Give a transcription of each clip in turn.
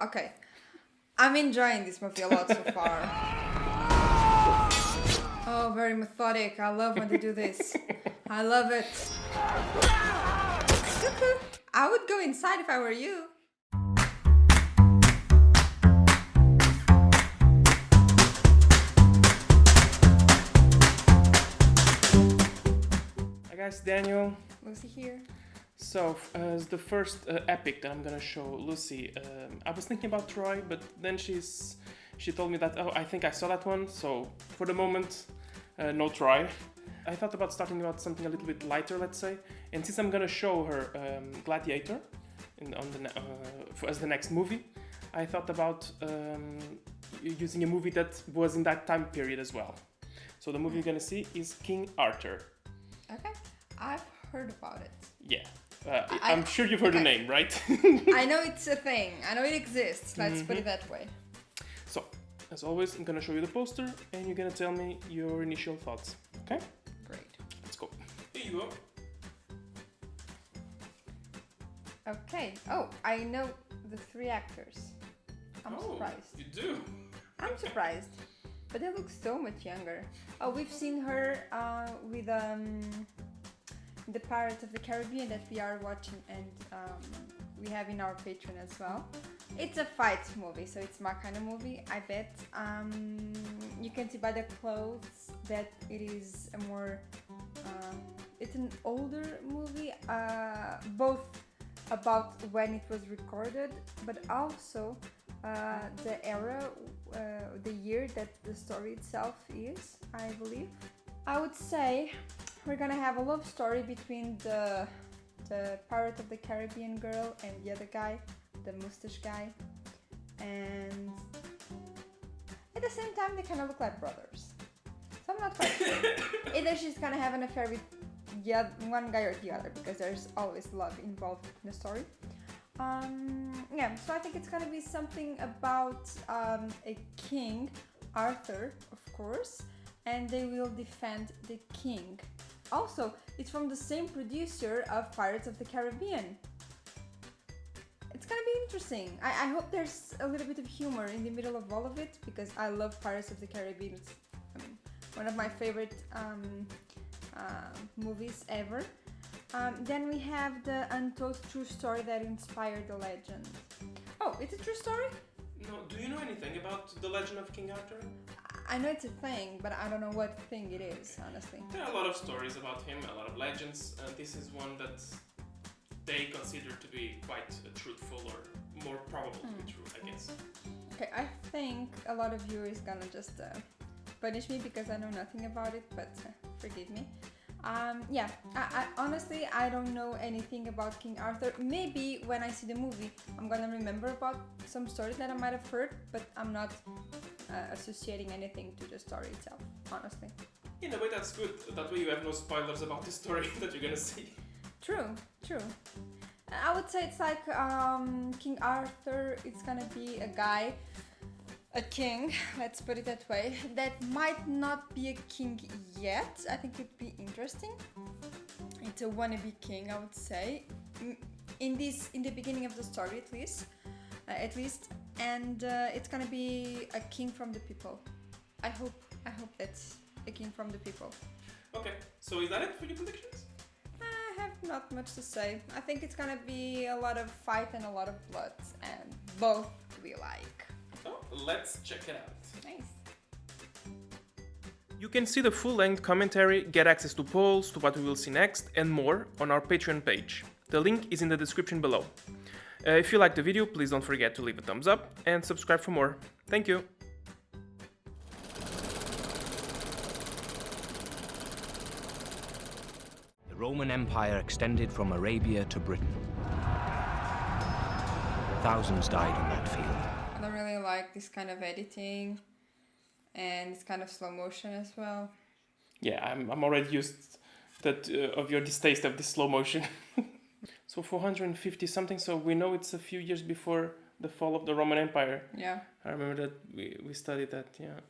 Okay. I'm enjoying this movie a lot so far. Oh, very methodic. I love when they do this. I love it. Cuckoo. I would go inside if I were you. Hi guys, Daniel. Lucy here. So, as the first epic that I'm gonna show Lucy, I was thinking about Troy, but then she told me that, oh, I think I saw that one, so for the moment, no Troy. I thought about starting about something a little bit lighter, let's say, and since I'm gonna show her Gladiator as the next movie, I thought about using a movie that was in that time period as well. So the movie you're gonna see is King Arthur. Okay. I've heard about it. Yeah. I'm sure you've heard the name, right? I know it's a thing. I know it exists. Let's put it that way. So, as always, I'm gonna show you the poster and you're gonna tell me your initial thoughts. Okay? Great. Let's go. Here you go. Okay. Oh, I know the three actors. I'm surprised. You do? I'm surprised. But they look so much younger. Oh, we've seen her with the Pirates of the Caribbean that we are watching, and we have in our Patreon as well. It's a fight movie, so it's my kind of movie, I bet. You can see by the clothes that it is a more it's an older movie, both about when it was recorded, but also the era, the year that the story itself is, I believe. I would say we're gonna have a love story between the Pirate of the Caribbean girl and the other guy, the mustache guy, and at the same time they kind of look like brothers. So I'm not quite sure. Either she's gonna have an affair with one guy or the other, because there's always love involved in the story. Yeah, so I think it's gonna be something about a king, Arthur, of course, and they will defend the king. Also, it's from the same producer of Pirates of the Caribbean. It's gonna be interesting. I hope there's a little bit of humor in the middle of all of it, because I love Pirates of the Caribbean. It's one of my favorite movies ever. Then we have the untold true story that inspired the legend. Oh, it's a true story? No, do you know anything about the legend of King Arthur? I know it's a thing, but I don't know what thing it is, honestly. There are a lot of stories about him, a lot of legends, and this is one that they consider to be quite truthful, or more probable to be true, I guess. Okay, I think a lot of you is gonna just punish me because I know nothing about it, but forgive me. Yeah, I honestly, I don't know anything about King Arthur. Maybe when I see the movie, I'm gonna remember about some stories that I might have heard, but I'm not associating anything to the story itself, honestly. In a way, that's good. That way you have no spoilers about the story that you're gonna see. True. I would say it's like King Arthur, it's gonna be a guy, a king, let's put it that way, that might not be a king yet. I think it'd be interesting. It's a wannabe king, I would say, in the beginning of the story at least, and it's gonna be a king from the people. I hope that's a king from the people. Okay, so is that it for your predictions? I have not much to say. I think it's gonna be a lot of fight and a lot of blood, and both we like. So, let's check it out. Nice. You can see the full-length commentary, get access to polls, to what we will see next, and more on our Patreon page. The link is in the description below. If you liked the video, please don't forget to leave a thumbs up and subscribe for more. Thank you! The Roman Empire extended from Arabia to Britain. Thousands died on that field. I don't really like this kind of editing, and it's kind of slow motion as well. Yeah, I'm already used that of your distaste of this slow motion. So 450 something, so we know it's a few years before the fall of the Roman Empire. Yeah. I remember that we studied that, yeah.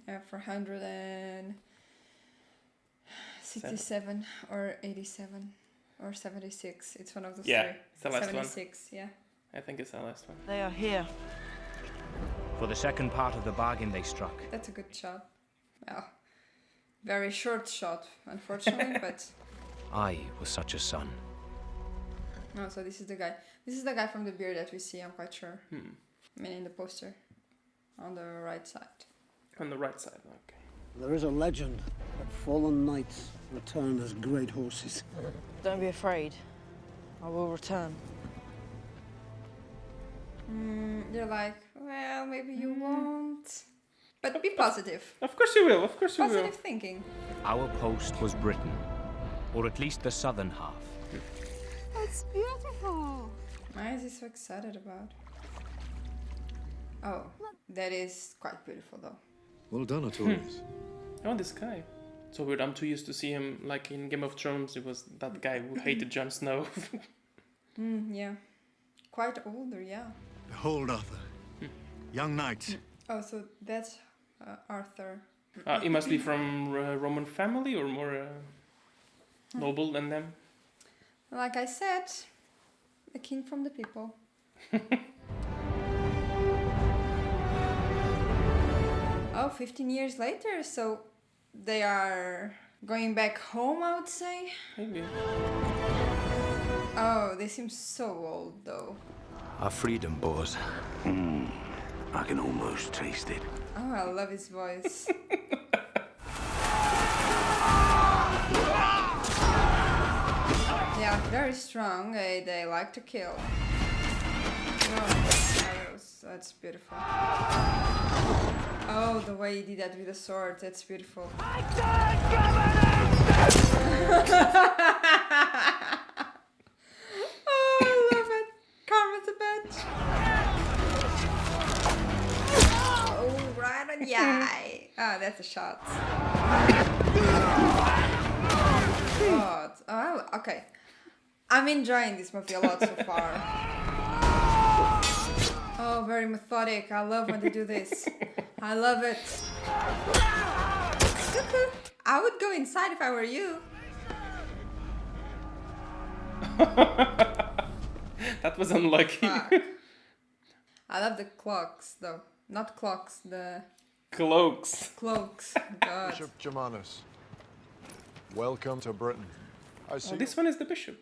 Yeah, 467 or 87 or 76. It's one of those Yeah, three. it's the last 76, one. yeah. I think it's the last one. They are here. For the second part of the bargain they struck. That's a good shot. Well, very short shot, unfortunately, but... I was such a son. Oh, so this is the guy. This is the guy from the beer that we see, I'm quite sure. I mean, in the poster. On the right side. On the right side, okay. There is a legend that fallen knights return as great horses. Don't be afraid. I will return. You're like, well, maybe you won't. But be positive. Of course you will, of course you Positive thinking. Our post was Britain, or at least the southern half. That's beautiful. Why is he so excited about? Oh, that is quite beautiful though. Well done, Artorias. Oh, this guy. So weird, I'm too used to see him like in Game of Thrones. It was that guy who hated Jon Snow. Yeah. Quite older, yeah. Behold, Arthur. Young knight. Oh, so that's Arthur. He must be from Roman family or more noble than them. Like I said, a king from the people. Oh, 15 years later, so they are going back home, I would say. Maybe. Oh, they seem so old, though. Our freedom, boys. I can almost taste it. Oh, I love his voice. Yeah, very strong. They like to kill. Oh, arrows. That's beautiful. Oh, the way he did that with the sword. That's beautiful. Oh, I love it. Karma's a bitch. Oh, right on the eye. Oh, that's a shot. God. Oh, okay. I'm enjoying this movie a lot so far. Oh, very methodic. I love when they do this. I love it. Cuckoo. I would go inside if I were you. That was unlucky. Fuck. I love the clocks, though. Not clocks, the Cloaks. cloaks. God. Bishop Germanus. Welcome to Britain. I see. Oh, this one is the bishop.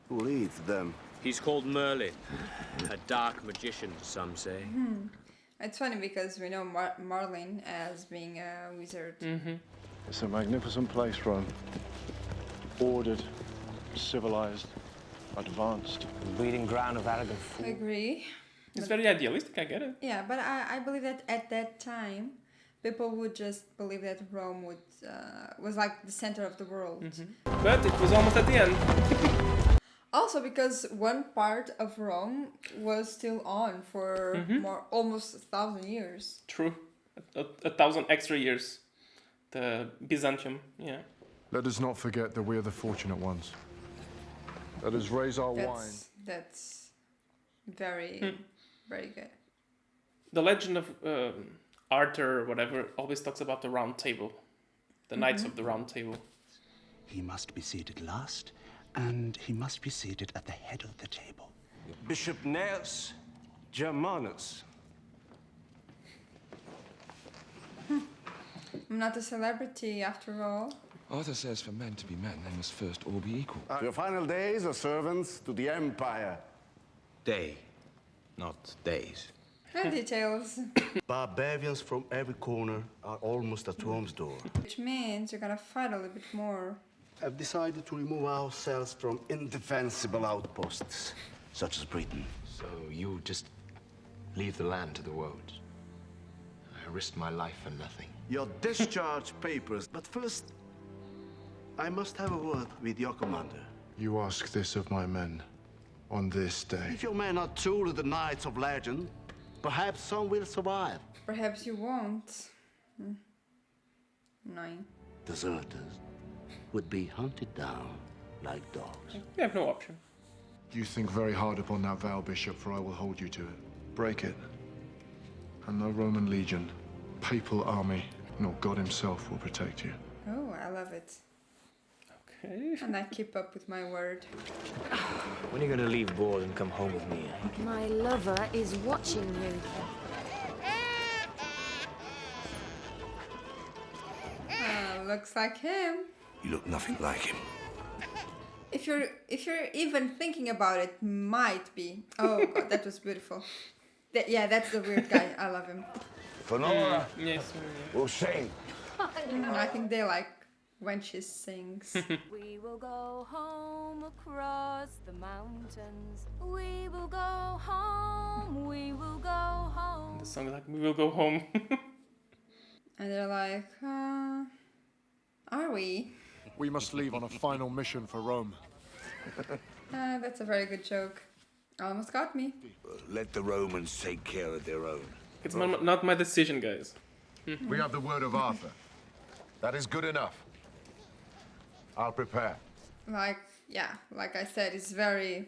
Who leads them? He's called Merlin, a dark magician, some say. It's funny because we know Merlin as being a wizard. It's a magnificent place, Rome. Ordered, civilized, advanced. Breeding ground of arrogant I fools. agree. It's very idealistic, I get it. Yeah, but I believe that at that time, people would just believe that Rome was like the center of the world. But it was almost at the end. Also because one part of Rome was still on for almost 1,000 years. True. A 1,000 extra years. The Byzantium, yeah. Let us not forget that we are the fortunate ones. Let us raise our wine. That's very, very good. The legend of Arthur or whatever always talks about the round table. The Knights of the Round Table. He must be seated last, and he must be seated at the head of the table. Bishop Gnaeus Germanus. I'm not a celebrity after all. Arthur says for men to be men, they must first all be equal. Your final days are servants to the Empire. Day, not days. No details. Barbarians from every corner are almost at Rome's door. Which means you're gonna fight a little bit more. I've decided to remove ourselves from indefensible outposts, such as Britain. So you just leave the land to the woads. I risked my life for nothing. Your discharge papers, but first, I must have a word with your commander. You ask this of my men on this day. If your men are true to the Knights of Legend, perhaps some will survive. Perhaps you won't. 9. Deserters would be hunted down like dogs. We have no option. You think very hard upon that vow, Bishop, for I will hold you to it. Break it, and no Roman legion, papal army, nor God himself will protect you. Oh, I love it. Okay. And I keep up with my word. When are you going to leave board and come home with me? My lover is watching you. Looks like him. You look nothing like him. If you're even thinking about it, might be. Oh god, that was beautiful. Yeah, that's the weird guy. I love him. Fenora Yes. will sing. I think they like when she sings. We will go home across the mountains. We will go home. We will go home. The song is like, we will go home. And they're like, are we? We must leave on a final mission for Rome. That's a very good joke. Almost got me. Let the Romans take care of their own. It's not my decision, guys. We have the word of Arthur. That is good enough. I'll prepare. Like, yeah, like I said, it's very,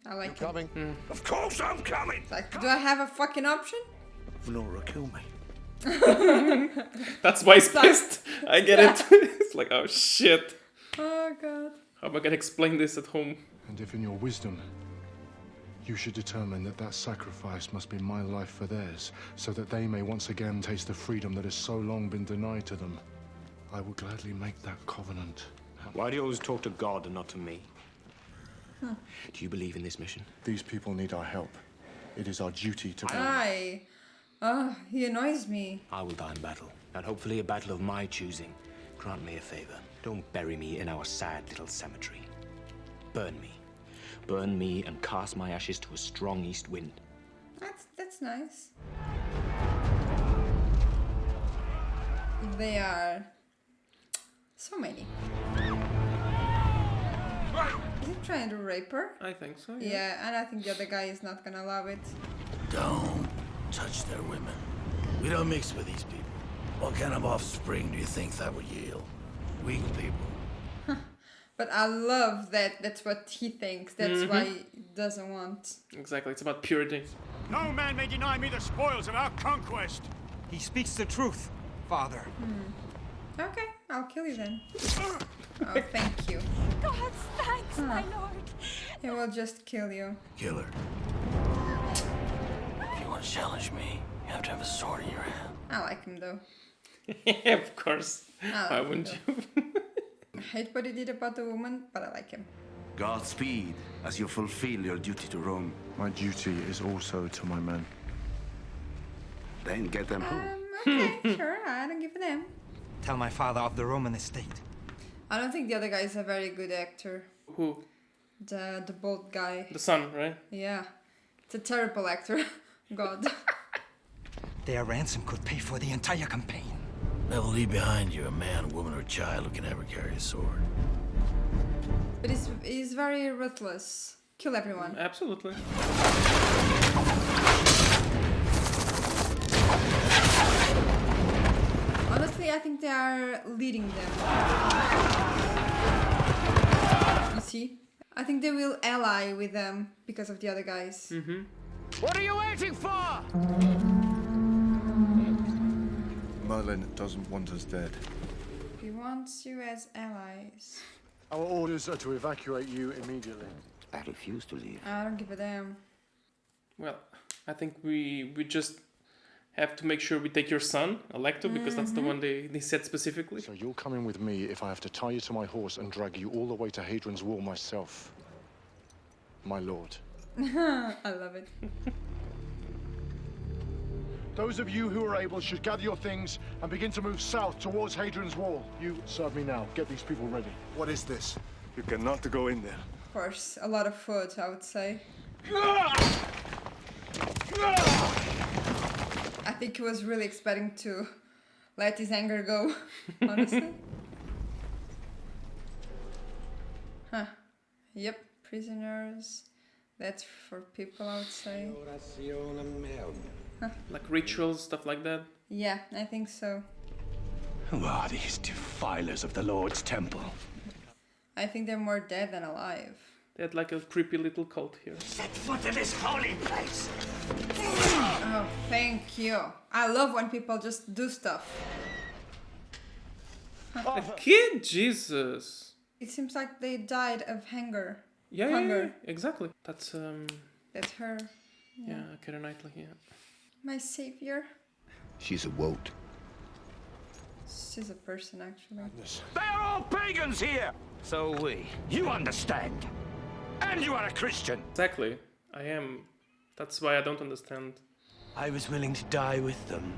I like it. Coming? Of course I'm coming! Like, do I have a fucking option? Fenora, kill me. That's why he's pissed. I get it. It's like, oh shit. Oh god. How am I gonna explain this at home? And if in your wisdom, you should determine that that sacrifice must be my life for theirs, so that they may once again taste the freedom that has so long been denied to them, I will gladly make that covenant. Why do you always talk to God and not to me? Do you believe in this mission? These people need our help. It is our duty to... Aye. Oh, he annoys me. I will die in battle, and hopefully a battle of my choosing. Grant me a favor. Don't bury me in our sad little cemetery. Burn me. Burn me and cast my ashes to a strong east wind. That's nice. They are so many. Is he trying to rape her? I think so. Yeah, and I think the other guy is not gonna love it. Don't touch their women. We don't mix with these people. What kind of offspring do you think that would yield? Weak people. But I love that that's what he thinks. That's why he doesn't want. Exactly, it's about purity. No man may deny me the spoils of our conquest. He speaks the truth, Father. Okay, I'll kill you then. Oh, thank you. God's thanks, my lord. He will just kill you. Kill her. If you want to challenge me, you have to have a sword in your hand. I like him though. Of course. I Why like wouldn't him, you? I hate what he did about the woman, but I like him. Godspeed as you fulfill your duty to Rome. My duty is also to my men. Then get them home. Okay, sure, I don't give a damn. Tell my father of the Roman estate. I don't think the other guy is a very good actor. Who? The bald guy. The son, right? Yeah. It's a terrible actor. God. Their ransom could pay for the entire campaign. Never leave behind you a man, woman, or child who can ever carry a sword. But he's very ruthless. Kill everyone. Absolutely. Honestly, I think they are leading them. You see? I think they will ally with them because of the other guys. What are you waiting for? Merlin doesn't want us dead. He wants you as allies. Our orders are to evacuate you immediately. I refuse to leave. I don't give a damn. Well, I think we just have to make sure we take your son, Alecto, because that's the one they said specifically. So you'll come in with me if I have to tie you to my horse and drag you all the way to Hadrian's Wall myself. My lord. I love it. Those of you who are able should gather your things and begin to move south towards Hadrian's Wall. You serve me now. Get these people ready. What is this? You cannot go in there. Of course, a lot of food, I would say. I think he was really expecting to let his anger go, honestly. Huh. Yep, prisoners. That's for people, I would say. Like rituals, stuff like that. Yeah, I think so. Who are these defilers of the Lord's temple? I think they're more dead than alive. They had like a creepy little cult here. Set foot in this holy place. Oh, thank you. I love when people just do stuff. The kid, Jesus. It seems like they died of hunger. Yeah, exactly. That's her. Yeah, Keira Knightley. Yeah. My savior. She's a woat. She's a person, actually. They are all pagans here! So we. You understand. And you are a Christian. Exactly. I am. That's why I don't understand. I was willing to die with them.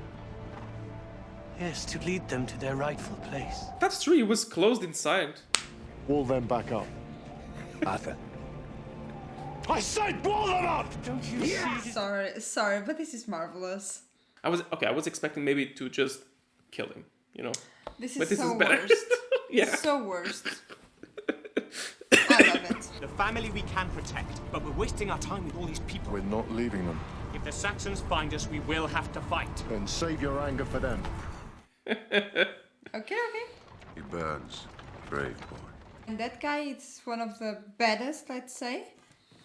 Yes, to lead them to their rightful place. That's true, he was closed inside. Wall them back up. Arthur. I said wall them up! Don't you see? Sorry, but this is marvelous. I was expecting maybe to just kill him, you know. This but is so better. worst. Yeah. So worst. I love it. The family we can protect, but we're wasting our time with all these people. We're not leaving them. If the Saxons find us, we will have to fight. Then save your anger for them. Okay. He burns. Brave boy. And that guy is one of the baddest, let's say.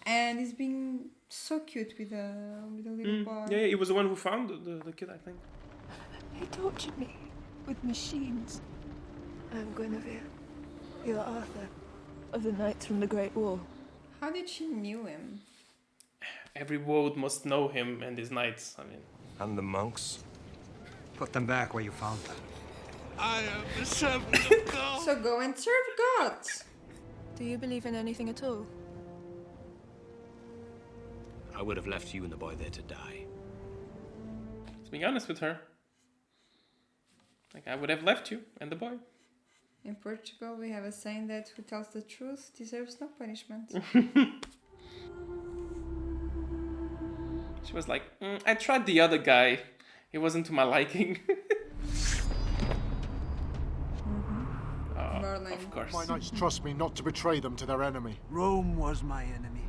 And he's being so cute with a little boy. Yeah, he was the one who found the kid, I think. They tortured me with machines. I'm Guinevere. You're Arthur, of the Knights from the Great Wall. How did she knew him? Every woad must know him and his knights, I mean. And the monks? Put them back where you found them. I am the servant of God. So go and serve God. Do you believe in anything at all? I would have left you and the boy there to die. To be honest with her. Like, I would have left you and the boy. In Portugal, we have a saying that who tells the truth deserves no punishment. She was like, I tried the other guy. He wasn't to my liking. Merlin. Of course. My knights trust me not to betray them to their enemy. Rome was my enemy,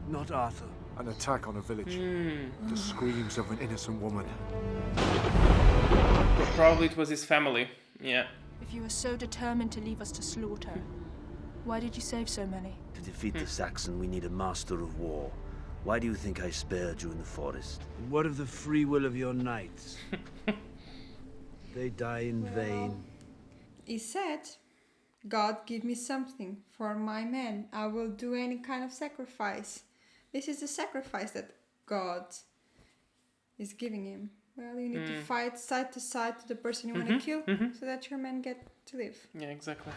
not Arthur. An attack on a village. The screams of an innocent woman. Probably it was his family. Yeah. If you were so determined to leave us to slaughter, why did you save so many? To defeat the Saxon, we need a master of war. Why do you think I spared you in the forest? And what of the free will of your knights? They die in vain. He said, God, give me something for my men. I will do any kind of sacrifice. This is the sacrifice that God is giving him. Well, you need to fight side to side to the person you want to kill so that your men get to live. Yeah, exactly.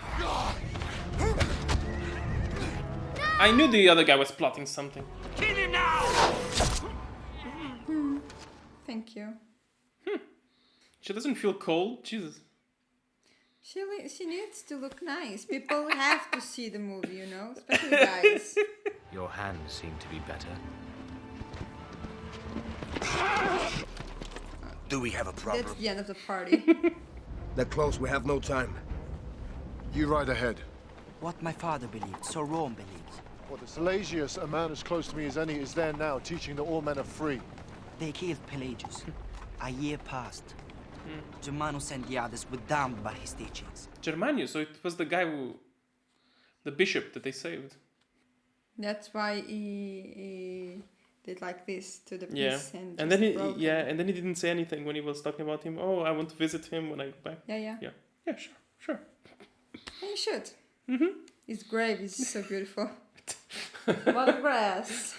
I knew the other guy was plotting something. Kill him now! Thank you. She doesn't feel cold. Jesus. She needs to look nice. People have to see the movie, you know, especially guys. Your hands seem to be better. Do we have a problem? That's the end of the party. They're close. We have no time. You ride ahead. What my father believed, so Rome believes. What, the Silesius, a man as close to me as any, is there now, teaching that all men are free. They killed Pelagius. A year passed. Germanus and the others were damned by his teachings. Germanius, so it was the guy who... The bishop that they saved. That's why he did like this to the Yeah. piece and And then he broke it. and then he didn't say anything when he was talking about him. Oh, I want to visit him when I get back. Yeah. Yeah, sure. And you should. His grave is so beautiful. What a grass.